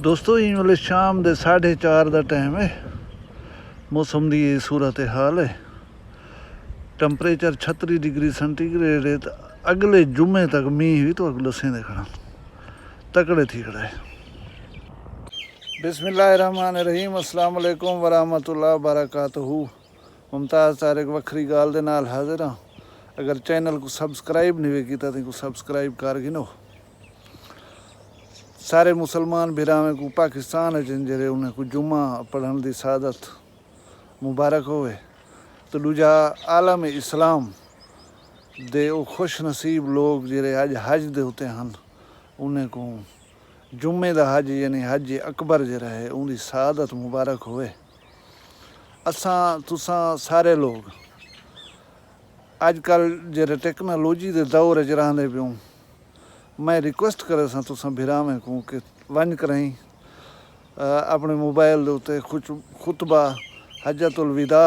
दोस्तों इन वेले शाम के 4:30 का टाइम है। मौसम की ये सूरत हाल है। टैंपरेचर 36 डिग्री सेंटीग्रेड है। तो अगले जुम्मे तक मीह भी तो दसें देखना तकड़े थी खड़ा है। बिस्मिल्लाहिर्रहमानिर्रहीम, अस्सलाम वालेकुम वरहमतुल्लाहि वबरकातुहू। मुमताज़ तारिक वखरी गाल दे नाल हाजिर हाँ। अगर चैनल को सब्सक्राइब नहीं किया तो सब्सक्राइब कर गिनो। सारे मुसलमान बिरावें को पाकिस्तान जिंजरे उन्हें को जुम्मा पढ़ने की सादत मुबारक होवे। तो दूजा आलम इस्लाम दे वो खुश नसीब लोग जिहड़े अज हज दे उत्ते हैं उन्हें को जुम्मे दा हज यानी हज अकबर जिहड़ा है उनकी सादत मुबारक होवे। असां तुसां सारे लोग अजकल जिहड़े टेक्नोलॉजी के दौर च रहंदे पियूं, मैं रिक्वेस्ट करे सां तुसां बिरावें को कि वन करें अपने मोबाइल के उत्ते खुतबा हजतुल विदा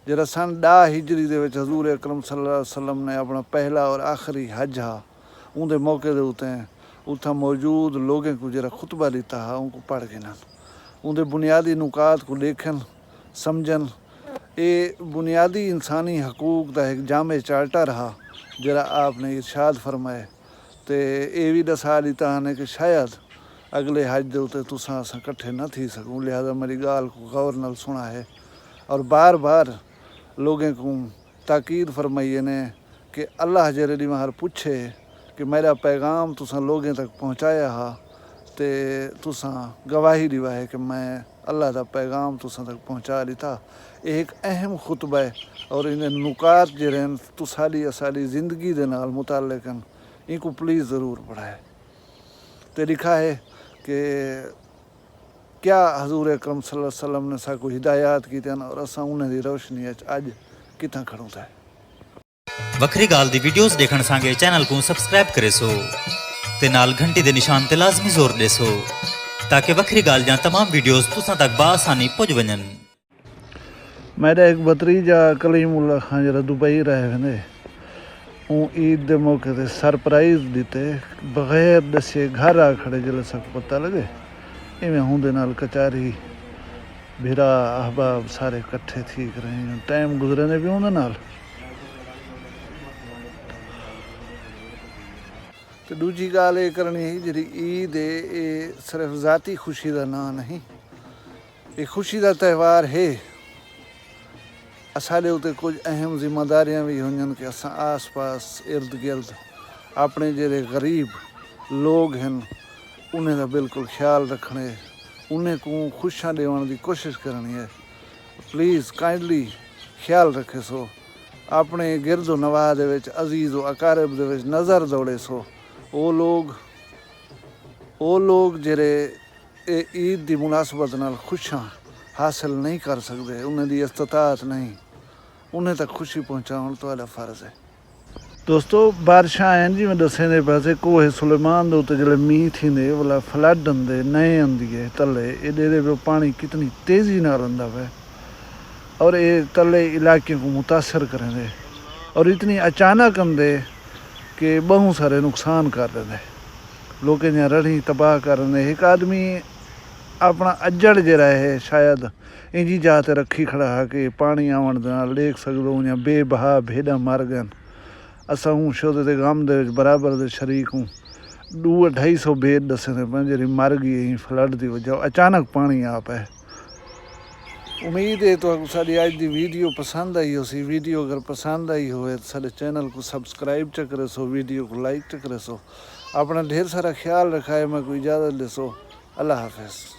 जरा सन 10 हिजरी दे विच हजूर अकरम सल्लल्लाहु अलैहि वसल्लम ने अपना पहला और आखिरी हज हा उनके मौके के उत्ते उत्थे मौजूद लोगों को जरा खुतबा दिता हा उनको पढ़ के ना उनके बुनियादी नुकात को देखन समझन। ये बुनियादी इंसानी हकूक का एक जामे चार्टर हा जरा आपने इरशाद फरमाए। तो ये भी दसा दिता है कि शायद अगले हज दे उत्ते तुसां असां कट्ठे न थी सकूं, लिहाजा मेरी गाल को गौर नाल सुना है। और बार बार लोगों को ताकीद फरमाइए ने कि अल्लाह जरे दी महर पूछे कि मेरा पैगाम तुसां लोगों तक पहुँचाया हा तो तुसां गवाही दिवा है कि मैं अल्लाह का पैगाम तुसां तक पहुँचा दिता। ये एक अहम खुतबा है और इन्हें नुकात जरे तुसाली असाली ज़िंदगी दे नाल मुताल्लिक हैं, इनको प्लीज़ ज़रूर पढ़ाए। तो लिखा है कि क्या हजूर अकरम सल्लल्लाहु अलैहि वसल्लम ने साकू हिदायत की और असां उन्हें दी रोशनी अज कितना खड़ूं था। वखरी गाल दी वीडियोस देखण सांगे चैनल को सब्सक्राइब करे सो ते नाल घंटी दे निशान ते लाजमी जोर दे सो ताकि वखरी गाल जा तमाम वीडियोस तुसां तक बासानी पहुंच वजन। मेरा एक भतीजा कलीमुल्लाह खान जरा दुबई रहे वेंदे ईद के मौके पर सरप्राइज़ दिते बगैर दसे घर आ खड़े जल्द सब पता लगे। इवें होंदे नाल कचारी भिरा अहबाब सारे कट्ठे थी रहे टाइम गुजरने भी उन्हें नाल। तो दूजी गाल ये करनी है जी ईद है ये सिर्फ ज़ाती खुशी का ना नहीं, ये खुशी का त्यौहार है। साढ़े उत्ते कुछ अहम जिम्मेदारियां भी होंगे कि अस आस पास इर्द गिर्द अपने जेरे गरीब लोग हैं उन्हें का बिल्कुल ख्याल रखने उन्हें को खुशियाँ देने की कोशिश करनी है। प्लीज़ काइंडली ख्याल रखे सो अपने गिरदो नवाह दे विच अजीज़ व अकारब दे विच नज़र दौड़े सो वो लोग जेरे ईद की मुनासबत नाल खुशियाँ हासिल नहीं कर सकते, उन्हें दी इस्तात नहीं, उन्हें तक खुशी पहुँचाना तो फ़र्ज़ है। दोस्तों बारिशां आन जी मैं दसें दे पासे कोहे सुलेमान दे उत्ते जिहड़े मींह थींदे वाला फ्लड आंदे नए आंदी है तले ये पानी कितनी तेज़ी नाल आंदा है और ये तले इलाके को मुतासर करेंदे और इतनी अचानक आंदे कि बहुत सारे नुकसान कर देंदे, लोगों ने रड़ी तबाह कर देंदे। एक आदमी अपना अज्जड़ जरा है शायद इंजी जाते रखी खड़ा है कि पानी आवन दे नाल देख सकदो या बेबहा भेड़ा मर गए। असां हूँ शोदे दे गम दे बराबर दे शरीक हूँ 200-250 भेड़ दसे जी मर गई फ्लड की वजह अचानक पानी आ पाए। उम्मीद है तो साड़ी अज की वीडियो पसंद आई हो सी। वीडियो अगर पसंद आई हो तो साढ़े चैनल को सब्सक्राइब च करे सो, वीडियो को लाइक च करे सो, अपना ढेर सारा ख्याल रखा है। मैं कोई इजाज़त दे सो। अल्लाह हाफिज़।